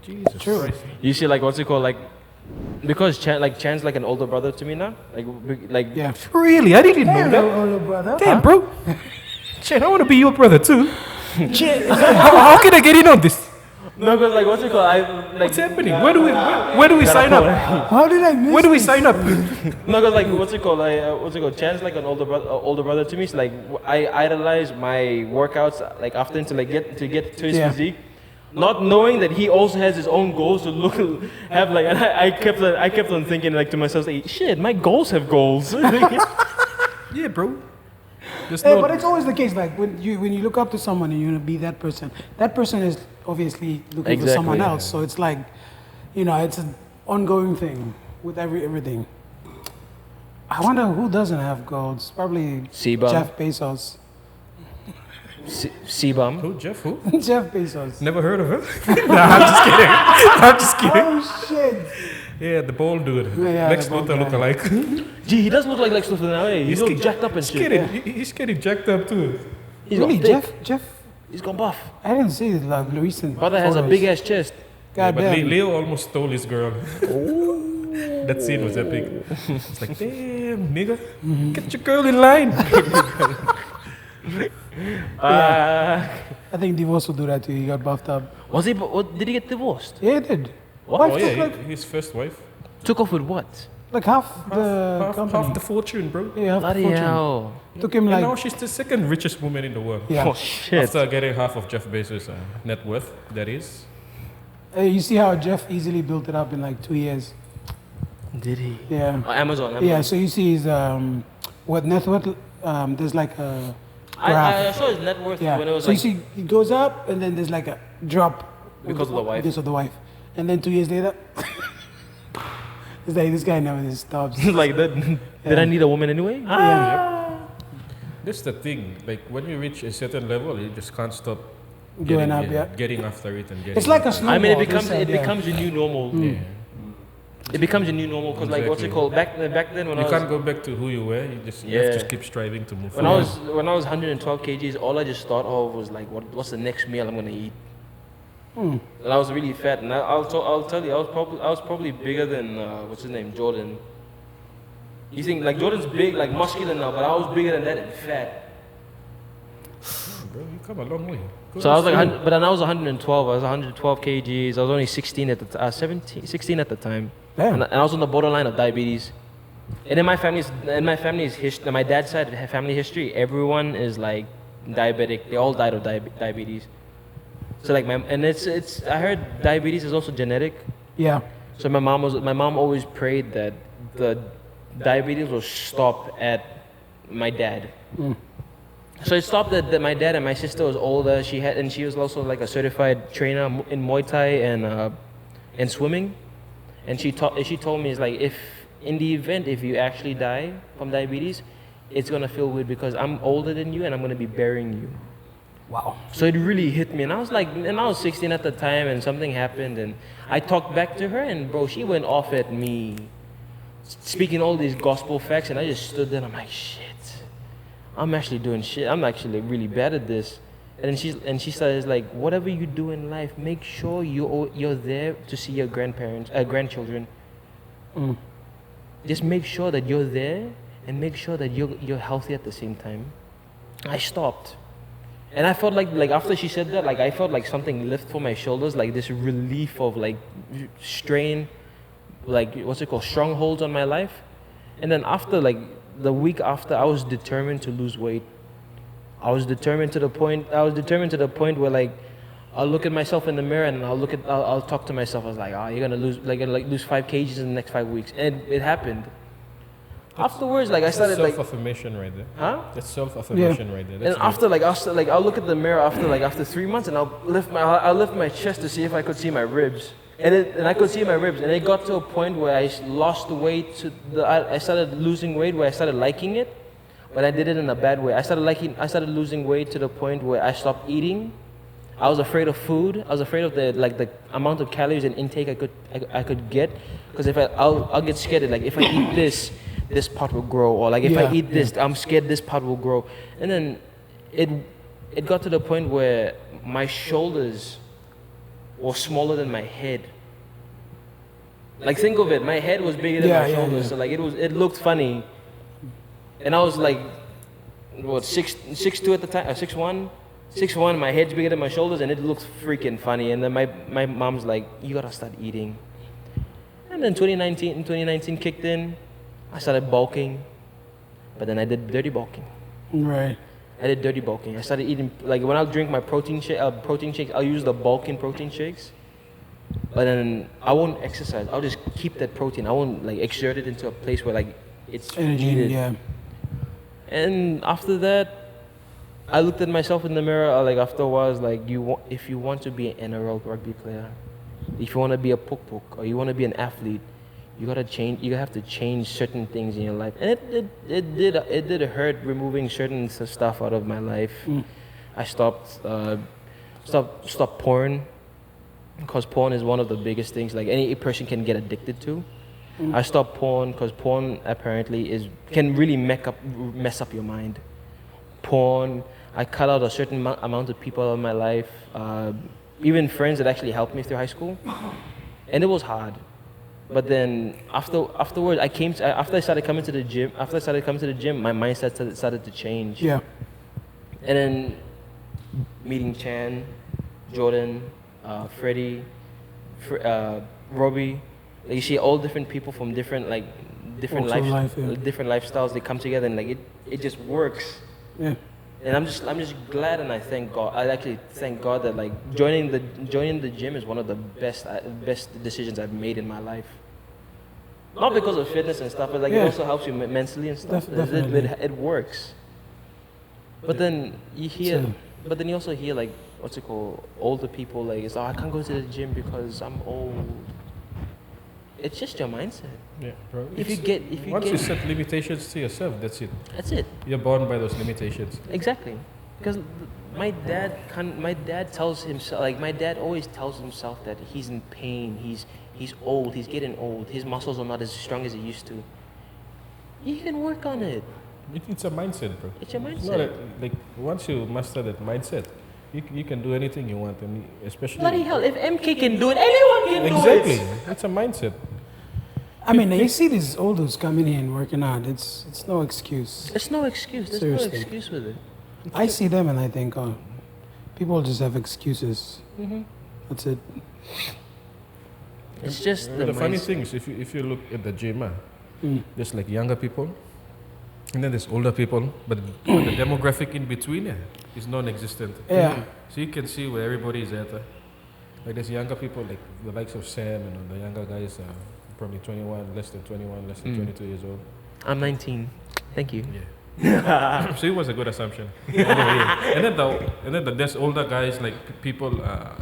Jesus True. Christ. You see, like, what's it called? Like, because Chan's like an older brother to me now. Like Yeah. Really? I didn't know that. Hello, brother. Damn, bro. Shit, I want to be your brother too. How can I get in on this? No, because like what's it called? What's happening? Where do we sign up? How did I miss Where do we this? sign up? No, because like what's it called? Chan's like an older brother to me. So like I idolize my workouts like often to get to his Yeah. physique, not knowing that he also has his own goals to have like. And I kept on thinking like to myself, like, shit, my goals have goals. Yeah, bro. There's Hey, no- but it's always the case. Like when you look up to someone and you want to be that person is obviously looking for Exactly. someone else. So it's like, it's an ongoing thing with everything. I wonder who doesn't have goals. Probably C-Bum. Jeff Bezos. C-Bum. Who, Jeff? Who? Jeff Bezos. Never heard of him? Nah, I'm just kidding. I'm just kidding. Oh shit! Yeah, the bald dude. Yeah, Lex the bald Luthor guy. look alike. Gee, he does look like Lex Luthor now. Eh? He's all jacked up and He's shit. getting, he's getting jacked up too. He's Really, got thick. Jeff? He's gone buff. I didn't see it like recent. Brother has a photos. big ass chest. Yeah, God but damn. Leo almost stole his girl. That scene was epic. It's like, damn, nigga, get your girl in line. I think divorce will do that to you. He got buffed up. Did he get divorced? Yeah, he did. What? Wife Oh took yeah, like, his first wife. Took off with what? like half the company. Half the fortune, bro. Yeah, half the Bloody fortune. hell. Took him And like now she's the second richest woman in the world. yeah. Oh shit. After getting half of Jeff Bezos' net worth, that is. You see how Jeff easily built it up in like 2 years. Did he? Yeah. Oh, Amazon. Yeah. So you see his what net worth? There's like a I graph. saw his net worth Yeah. when it was So you like see, it goes up and then there's like a drop because of the wife. because of the wife, and then 2 years later, it's like this guy never just stops. like that. Did I need a woman anyway? Yeah. That's the thing. Like when you reach a certain level, you just can't stop Going up, yeah. getting after it and getting. It's like a after snowball. I mean, it they becomes said, it yeah. becomes your new normal. it. Yeah. It becomes your new normal because like what's it Exactly. called back then when You I can't was go back to who you were. You just you have Yeah. to keep striving to move when I forward. was 112 kgs, all I just thought of was like what's the next meal I'm gonna eat. And I was really fat, and I'll tell you, I was probably bigger than what's his name, Jordan. You think like Jordan's big, like muscular now, but I was bigger than that and fat. Bro, you come a long way. Go So I was like, slow. but then I was 112. I was 112 kgs. I was only 16 at the 16 at the time, Damn. and I was on the borderline of diabetes. And in my family's history, my dad's side family history, everyone is like diabetic. They all died of diabetes. So like I heard diabetes is also genetic. Yeah. So my mom always prayed that the diabetes will stop at my dad. So it stopped that my dad and my sister was older. She was also like a certified trainer in Muay Thai and swimming. And she told me, it's like, if in the event if you actually die from diabetes, it's gonna feel weird because I'm older than you and I'm gonna be burying you. Wow. So it really hit me, and I was 16 at the time, and something happened, and I talked back to her, and bro, she went off at me, speaking all these gospel facts, and I just stood there, and I'm like, shit, I'm actually doing shit. I'm actually really bad at this. And she says like, whatever you do in life, make sure you're there to see your grandchildren. Just make sure that you're there, and make sure that you're healthy at the same time. I stopped. And I felt like after she said that, like I felt like something lift from my shoulders, like this relief of like strain, like what's it called, strongholds on my life. And then after like the week after, I was determined to lose weight. I was determined to the point where like I'll look at myself in the mirror and I'll talk to myself. I was like, you're gonna lose 5 kgs in the next 5 weeks, and it happened. Afterwards, like I started like, self-affirmation right there. huh? That's self-affirmation right there. And That's after I'll look at the mirror after 3 months, and I'll lift my chest to see if I could see my ribs, and I could see my ribs, and it got to a point where I lost the weight I started losing weight where I started liking it, but I did it in a bad way. I started losing weight to the point where I stopped eating. I was afraid of food. I was afraid of the amount of calories and intake I could get, because I'll get scared. Like if I eat this part will grow, or like if I eat this, I'm scared this part will grow. And then it got to the point where my shoulders was smaller than my head. Like think of it, my head was bigger than Yeah, my yeah, shoulders, yeah. so like it looked funny. And I was like, what, 6'2" at the time, 6'1", 6'1", my head's bigger than my shoulders, and it looks freaking funny. And then my mom's like, you gotta start eating. And then 2019 kicked in, I started bulking, but then I did dirty bulking. Right. I did dirty bulking. I started eating, like when I'll drink my protein shakes, I'll use the bulking protein shakes. But then I won't exercise. I'll just keep that protein. I won't like exert it into a place where like it's Energy, needed. yeah. And after that, I looked at myself in the mirror. Like after a while, I was like, if you want to be an NRL rugby player, if you want to be a puk, or you want to be an athlete, you gotta change. You have to change certain things in your life. And it did hurt removing certain stuff out of my life. I stopped porn, because porn is one of the biggest things like any person can get addicted to. I stopped porn because porn apparently can really mess up your mind. Porn, I cut out a certain amount of people in my life, even friends that actually helped me through high school, and it was hard. But then afterwards, after I started coming to the gym, my mindset started to change. Yeah. And then meeting Chan, Jordan, Freddie, Robbie. Like you see all different people from different Walks of life, yeah. different lifestyles. They come together and like it just works. Yeah. And I'm just glad, and I thank God. I actually thank God that like joining the gym is one of the best decisions I've made in my life. Not because of fitness and stuff, but like Yeah. it also helps you mentally and stuff. Definitely. It works. But then you also hear like what's it called? Older people like, it's, oh, I can't go to the gym because I'm old. It's just your mindset. Yeah, bro. Once you set limitations to yourself, that's it. That's it. You're born by those limitations. Exactly. Because my dad tells himself, like my dad always tells himself that he's in pain, he's old, he's getting old, his muscles are not as strong as he used to. You can work on it. It's a mindset, bro. It's your It's mindset. not like once you master that mindset, you can do anything you want, and especially Bloody hell, if MK can do it, anyone can do it. exactly. It's a mindset. I mean, you see these olders coming in working out. It's no excuse. It's no excuse. There's Seriously. no excuse with it. I see them and I think, oh, people just have excuses. Mm-hmm. That's it. It's just The funny mindset. thing is, if you look at the gym, Mm. there's like younger people, and then there's older people, but the demographic in between is non-existent. Yeah. So you can see where everybody is at. Like there's younger people, like the likes of Sam, and the younger guys are probably 21, less than 21, less than 22 years old. I'm 19. Thank you. Yeah. So it was a good assumption. Anyway, and then there's older guys, like people The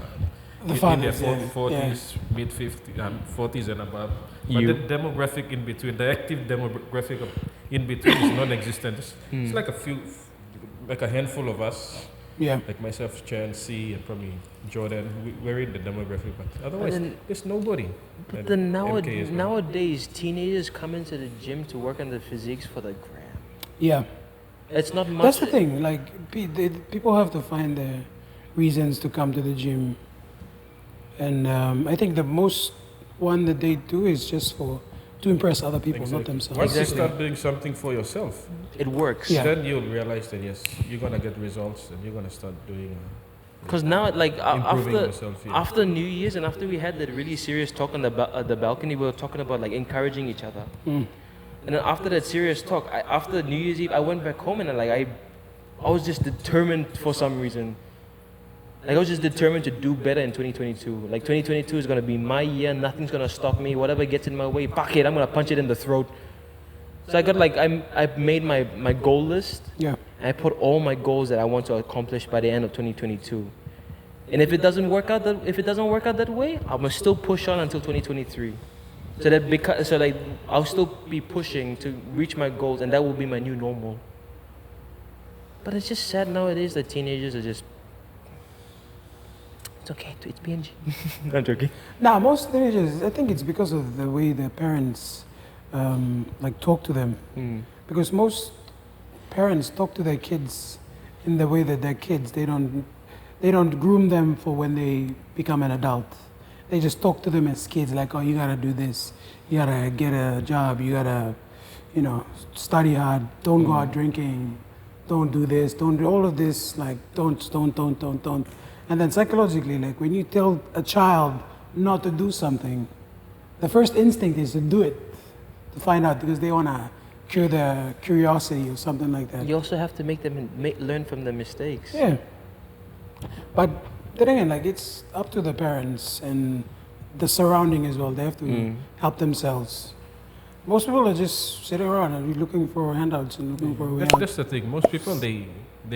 in their fathers, yeah. 40s, mid 50s, 40s and above. You. But the demographic in between, the active demographic in between is non-existent. It's like a handful of us, Yeah. like myself, Chan, C, and probably Jordan. We're in the demographic, but otherwise, there's nobody. But And then MK as well. nowadays, teenagers come into the gym to work on their physiques for the gram. Yeah. It's not much. That's the thing. Like, people have to find their reasons to come to the gym. And I think the most one that they do is just to impress other people, not Exactly. themselves. Once you Exactly. start doing something for yourself, It works. Yeah. then you'll realize that yes, you're gonna get results, and you're gonna start doing Because now, like improving after yourself. Yeah. after New Year's and after we had that really serious talk on the balcony, we were talking about like encouraging each other. Mm. And then after that serious talk, after New Year's Eve, I went back home and I was just determined for some reason. Like I was just determined to do better in 2022. Like 2022 is gonna be my year. Nothing's gonna stop me. Whatever gets in my way, fuck it. I'm gonna punch it in the throat. So I got like I made my goal list. Yeah. I put all my goals that I want to accomplish by the end of 2022. And if it doesn't work out that way, I'm gonna still push on until 2023. So like I'll still be pushing to reach my goals, and that will be my new normal. But it's just sad nowadays that teenagers are just. It's okay. It's PNG. I'm joking. Now, most teenagers, I think it's because of the way their parents like talk to them. Because most parents talk to their kids in the way that their kids, they don't they don't groom them for when they become an adult. They just talk to them as kids, like, oh, you gotta do this, you gotta get a job, you gotta, study hard, don't go out drinking, don't do this, don't do all of this, like, don't. And then psychologically, like, when you tell a child not to do something, the first instinct is to do it, to find out, because they wanna cure their curiosity or something like that. You also have to make them learn from their mistakes. Yeah. But then again, like, it's up to the parents and the surrounding as well. They have to help themselves. Most people are just sitting around and looking for handouts and looking for a way out. That's the thing. Most people, they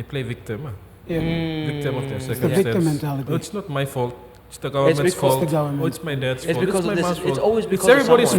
play victim. Yeah. Victim of their It's the circumstance. victim mentality. Oh, it's not my fault. It's the government's because fault. the government. Oh, it's my dad's It's fault. because my of this. mom's It's fault. always because It's everybody's of